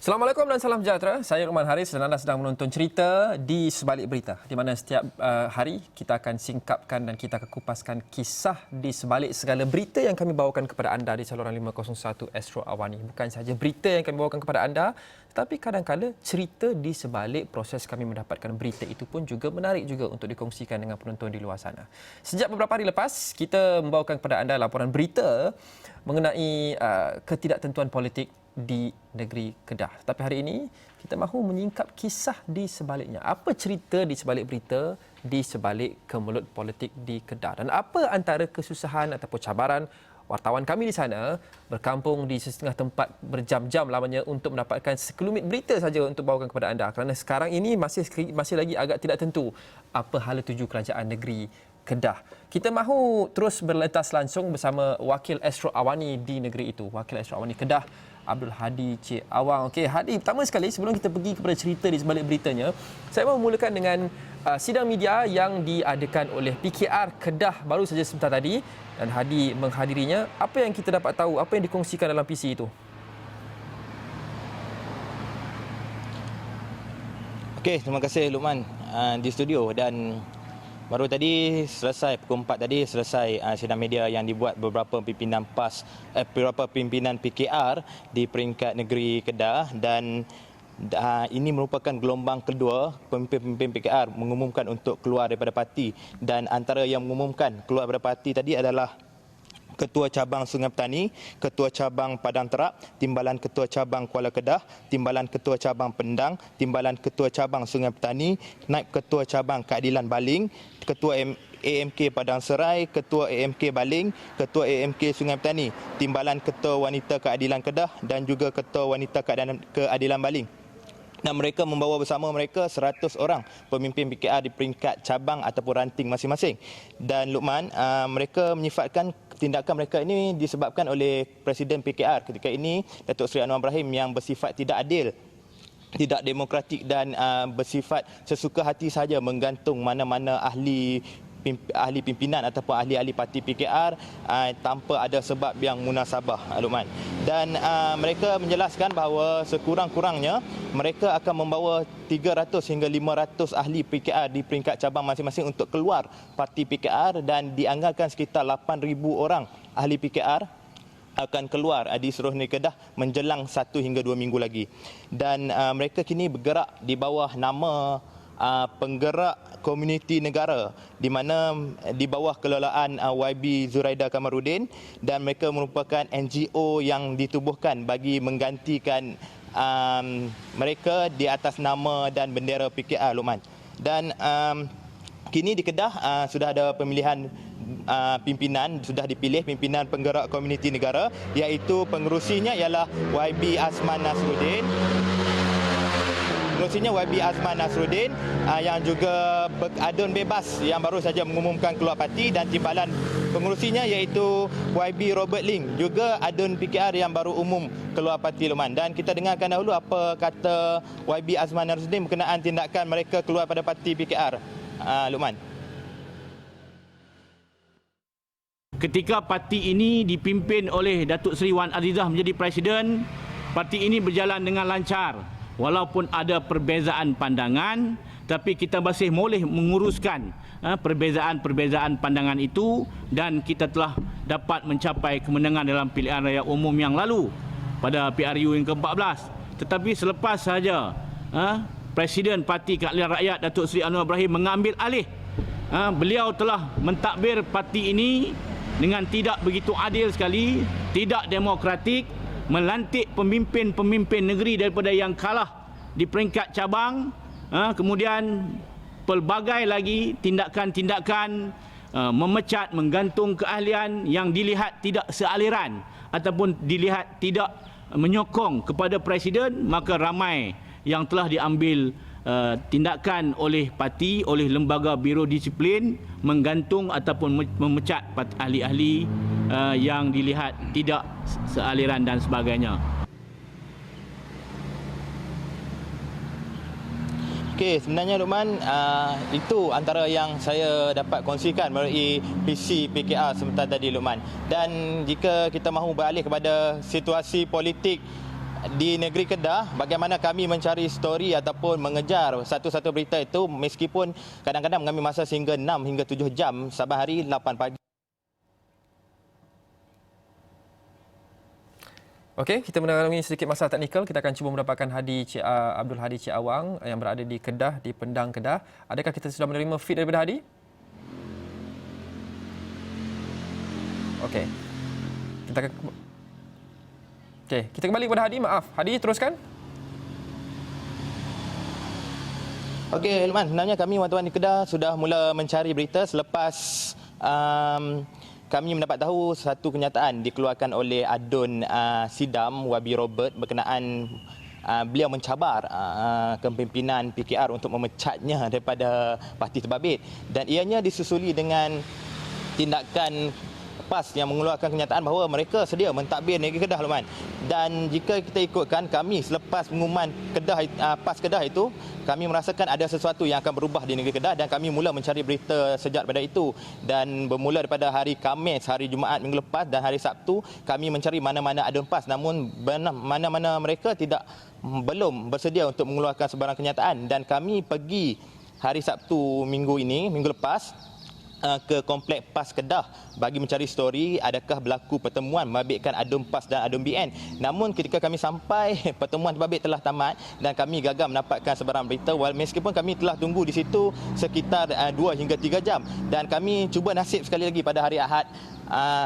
Assalamualaikum dan salam sejahtera. Saya Ruman Haris dan anda sedang menonton cerita di sebalik berita, di mana setiap hari kita akan singkapkan dan kita akan kupaskan kisah di sebalik segala berita yang kami bawakan kepada anda di saluran 501 Astro Awani. Bukan sahaja berita yang kami bawakan kepada anda, tetapi kadang-kadang cerita di sebalik proses kami mendapatkan berita itu pun juga menarik juga untuk dikongsikan dengan penonton di luar sana. Sejak beberapa hari lepas, kita membawakan kepada anda laporan berita mengenai ketidaktentuan politik di negeri Kedah. Tapi hari ini kita mahu menyingkap kisah di sebaliknya. Apa cerita di sebalik berita di sebalik kemelut politik di Kedah, dan apa antara kesusahan ataupun cabaran wartawan kami di sana berkampung di setengah tempat berjam-jam lamanya untuk mendapatkan sekelumit berita saja untuk bawakan kepada anda, kerana sekarang ini masih lagi agak tidak tentu apa hala tuju kerajaan negeri Kedah. Kita mahu terus berletas langsung bersama Wakil Astro Awani di negeri itu, Wakil Astro Awani Kedah, Abdul Hadi Cik Awang. Okey, Hadi, pertama sekali sebelum kita pergi kepada cerita di sebalik beritanya, saya mahu memulakan dengan sidang media yang diadakan oleh PKR Kedah baru saja sebentar tadi, dan Hadi menghadirinya. Apa yang kita dapat tahu, apa yang dikongsikan dalam PC itu? Okey, terima kasih Luqman di studio, dan baru tadi selesai pukul 4 tadi selesai sidang media yang dibuat beberapa pimpinan beberapa pimpinan PKR di peringkat negeri Kedah, dan ini merupakan gelombang kedua pemimpin-pemimpin PKR mengumumkan untuk keluar daripada parti, dan antara yang mengumumkan keluar daripada parti tadi adalah Ketua Cabang Sungai Petani, Ketua Cabang Padang Terap, Timbalan Ketua Cabang Kuala Kedah, Timbalan Ketua Cabang Pendang, Timbalan Ketua Cabang Sungai Petani, Naib Ketua Cabang Keadilan Baling, Ketua AMK Padang Serai, Ketua AMK Baling, Ketua AMK Sungai Petani, Timbalan Ketua Wanita Keadilan Kedah dan juga Ketua Wanita Keadilan Baling. Dan mereka membawa bersama mereka 100 orang pemimpin PKR di peringkat cabang ataupun ranting masing-masing. Dan Luqman, mereka menyifatkan tindakan mereka ini disebabkan oleh Presiden PKR ketika ini, Datuk Seri Anwar Ibrahim, yang bersifat tidak adil, tidak demokratik dan bersifat sesuka hati saja menggantung mana-mana ahli pimpinan ataupun ahli-ahli parti PKR tanpa ada sebab yang munasabah, Luqman. Dan mereka menjelaskan bahawa sekurang-kurangnya mereka akan membawa 300 hingga 500 ahli PKR di peringkat cabang masing-masing untuk keluar parti PKR, dan dianggarkan sekitar 8,000 orang ahli PKR akan keluar di seluruh negeri Kedah menjelang 1 hingga 2 minggu lagi. Dan mereka kini bergerak di bawah nama Penggerak Komuniti Negara, di mana di bawah kelolaan YB Zuraida Kamarudin, dan mereka merupakan NGO yang ditubuhkan bagi menggantikan mereka di atas nama dan bendera PKR, Luqman. Dan kini di Kedah sudah ada pemilihan pimpinan, sudah dipilih pimpinan Penggerak Komuniti Negara, iaitu pengerusinya ialah YB Azman Nasruddin. Pengerusinya YB Azman Nasruddin yang juga Adun Bebas yang baru saja mengumumkan keluar parti, dan timbalan pengerusinya iaitu YB Robert Ling, juga Adun PKR yang baru umum keluar parti, Luqman. Dan kita dengarkan dahulu apa kata YB Azman Nasruddin berkenaan tindakan mereka keluar pada parti PKR, Luqman. Ketika parti ini dipimpin oleh Datuk Seri Wan Azizah menjadi presiden, parti ini berjalan dengan lancar. Walaupun ada perbezaan pandangan, tapi kita masih boleh menguruskan perbezaan-perbezaan pandangan itu, dan kita telah dapat mencapai kemenangan dalam pilihan raya umum yang lalu pada PRU yang ke-14. Tetapi selepas saja Presiden Parti Keadilan Rakyat Datuk Seri Anwar Ibrahim mengambil alih, beliau telah mentadbir parti ini dengan tidak begitu adil sekali, tidak demokratik, melantik pemimpin-pemimpin negeri daripada yang kalah di peringkat cabang, kemudian pelbagai lagi tindakan-tindakan memecat, menggantung keahlian yang dilihat tidak sealiran ataupun dilihat tidak menyokong kepada presiden, maka ramai yang telah diambil tindakan oleh parti, oleh lembaga biro disiplin, menggantung ataupun memecat ahli-ahli yang dilihat tidak sealiran dan sebagainya. Okey, sebenarnya Luqman, itu antara yang saya dapat kongsikan melalui PC PKR sebentar tadi, Luqman. Dan jika kita mahu beralih kepada situasi politik di negeri Kedah, bagaimana kami mencari story ataupun mengejar satu-satu berita itu meskipun kadang-kadang mengambil masa sehingga 6 hingga 7 jam saban hari 8 pagi. Okey, kita mengalami sedikit masalah teknikal. Kita akan cuba mendapatkan Abdul Hadi Cik Awang yang berada di Kedah, di Pendang, Kedah. Adakah kita sudah menerima feed daripada Hadi? Okey. Kita kembali kepada Hadi. Maaf, Hadi teruskan. Okey, Luqman, sebenarnya kami wartawan di Kedah sudah mula mencari berita selepas kami mendapat tahu satu kenyataan dikeluarkan oleh Adun Sidam Wabi Robert berkenaan beliau mencabar kepimpinan PKR untuk memecatnya daripada Parti Terbabit, dan ianya disusuli dengan tindakan PAS yang mengeluarkan kenyataan bahawa mereka sedia mentadbir negeri Kedah, Luqman. Dan jika kita ikutkan, kami selepas pengumuman PAS Kedah itu, kami merasakan ada sesuatu yang akan berubah di negeri Kedah dan kami mula mencari berita sejak pada itu. Dan bermula daripada hari Khamis, hari Jumaat minggu lepas dan hari Sabtu, kami mencari mana-mana adun PAS, namun mana-mana mereka belum bersedia untuk mengeluarkan sebarang kenyataan. Dan kami pergi hari Sabtu minggu lepas ke komplek PAS Kedah bagi mencari story adakah berlaku pertemuan membabitkan adun PAS dan adun BN. Namun ketika kami sampai, pertemuan terbabit telah tamat dan kami gagal mendapatkan sebarang berita meskipun kami telah tunggu di situ sekitar 2 hingga 3 jam. Dan kami cuba nasib sekali lagi pada hari Ahad,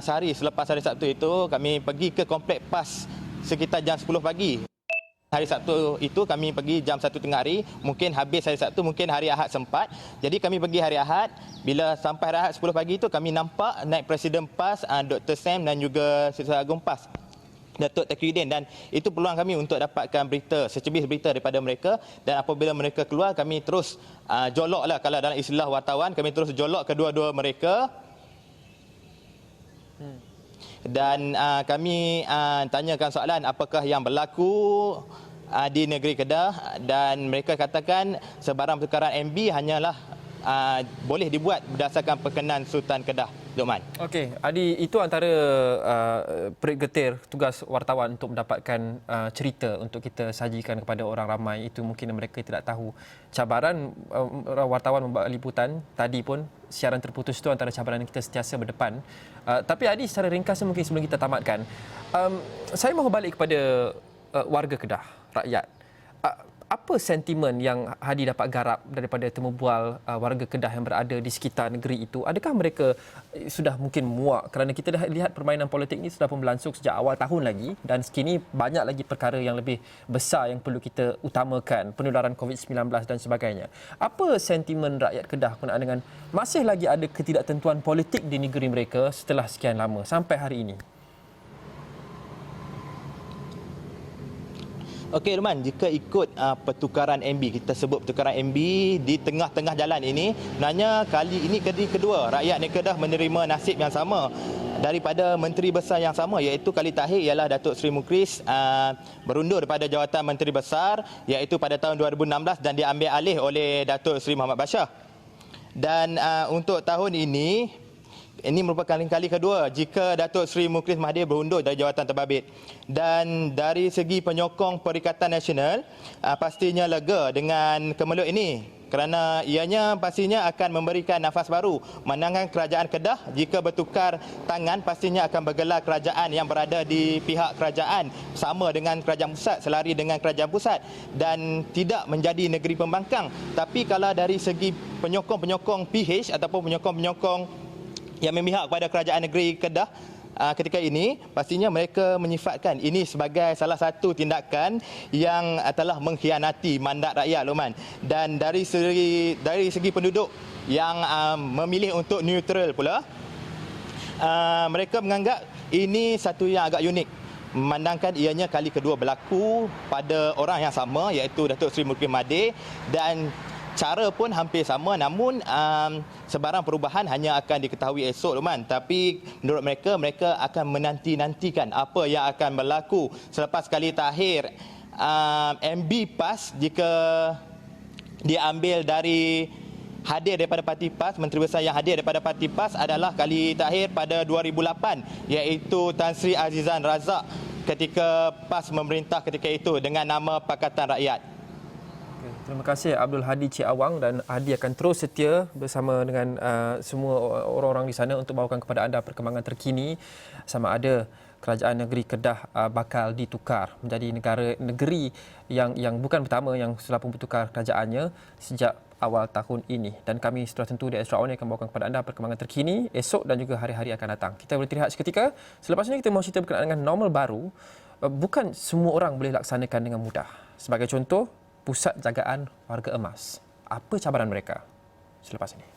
sehari selepas hari Sabtu itu, kami pergi ke komplek PAS sekitar jam 10 pagi. Hari Sabtu itu kami pergi jam 1 tengah hari, mungkin habis hari Sabtu, mungkin hari Ahad sempat. Jadi kami pergi hari Ahad, bila sampai hari Ahad 10 pagi itu kami nampak naik Presiden PAS, Dr. Sam dan juga Setiausaha Agung PAS, Datuk Taqiyuddin, dan itu peluang kami untuk dapatkan berita, secebis berita daripada mereka. Dan apabila mereka keluar, kami terus joloklah, kalau dalam istilah wartawan, kami terus jolok kedua-dua mereka. Dan kami tanyakan soalan apakah yang berlaku di negeri Kedah, dan mereka katakan sebarang pertukaran MB hanyalah boleh dibuat berdasarkan perkenan Sultan Kedah, Luqman. Okey, Adi, itu antara perik getir tugas wartawan untuk mendapatkan cerita untuk kita sajikan kepada orang ramai. Itu mungkin mereka tidak tahu. Cabaran wartawan membuat liputan tadi pun, siaran terputus itu antara cabaran yang kita sentiasa berdepan. Tapi Adi, secara ringkasnya mungkin sebelum kita tamatkan, saya mahu balik kepada warga Kedah, rakyat. Apa sentimen yang Hadi dapat garap daripada temu bual warga Kedah yang berada di sekitar negeri itu? Adakah mereka sudah mungkin muak kerana kita dah lihat permainan politik ini sudah pun berlangsung sejak awal tahun lagi, dan sekini banyak lagi perkara yang lebih besar yang perlu kita utamakan, penularan COVID-19 dan sebagainya. Apa sentimen rakyat Kedah berkenaan dengan masih lagi ada ketidaktentuan politik di negeri mereka setelah sekian lama sampai hari ini? Okey, Luqman, jika ikut pertukaran MB, kita sebut pertukaran MB di tengah-tengah jalan ini, sebenarnya kali ini kali kedua rakyat negeri Kedah menerima nasib yang sama daripada Menteri Besar yang sama, iaitu kali terakhir ialah Datuk Seri Mukris berundur daripada jawatan Menteri Besar iaitu pada tahun 2016 dan diambil alih oleh Datuk Seri Muhammad Bashar. Dan untuk tahun ini merupakan kali kedua jika Datuk Seri Mukris Mahathir berundur dari jawatan terbabit. Dan dari segi penyokong Perikatan Nasional, pastinya lega dengan kemeluk ini kerana ianya pastinya akan memberikan nafas baru. Mandangan kerajaan Kedah jika bertukar tangan pastinya akan bergelar kerajaan yang berada di pihak kerajaan sama dengan kerajaan pusat, selari dengan kerajaan pusat dan tidak menjadi negeri pembangkang. Tapi kalau dari segi penyokong-penyokong PH ataupun penyokong-penyokong yang memihak kepada kerajaan negeri Kedah ketika ini, pastinya mereka menyifatkan ini sebagai salah satu tindakan yang telah mengkhianati mandat rakyat, Luqman. Dan dari segi penduduk yang memilih untuk neutral pula, mereka menganggap ini satu yang agak unik, memandangkan ianya kali kedua berlaku pada orang yang sama iaitu Datuk Seri Mukris Mahathir, dan cara pun hampir sama, namun sebarang perubahan hanya akan diketahui esok, Luqman. Tapi menurut mereka akan menanti-nantikan apa yang akan berlaku selepas kali terakhir MB PAS jika diambil hadir daripada Parti PAS, Menteri Besar yang hadir daripada Parti PAS adalah kali terakhir pada 2008 iaitu Tan Sri Azizan Razak ketika PAS memerintah ketika itu dengan nama Pakatan Rakyat. Terima kasih Abdul Hadi Cik Awang, dan Hadi akan terus setia bersama dengan semua orang-orang di sana untuk bawakan kepada anda perkembangan terkini sama ada kerajaan negeri Kedah bakal ditukar menjadi negeri yang bukan pertama yang telah pun bertukar kerajaannya sejak awal tahun ini. Dan kami setelah tentu di Extra On akan bawakan kepada anda perkembangan terkini esok dan juga hari-hari akan datang. Kita boleh rehat seketika. Selepas ini kita mahu cerita berkenaan dengan normal baru. Bukan semua orang boleh laksanakan dengan mudah. Sebagai contoh, pusat jagaan warga emas. Apa cabaran mereka? Selepas ini.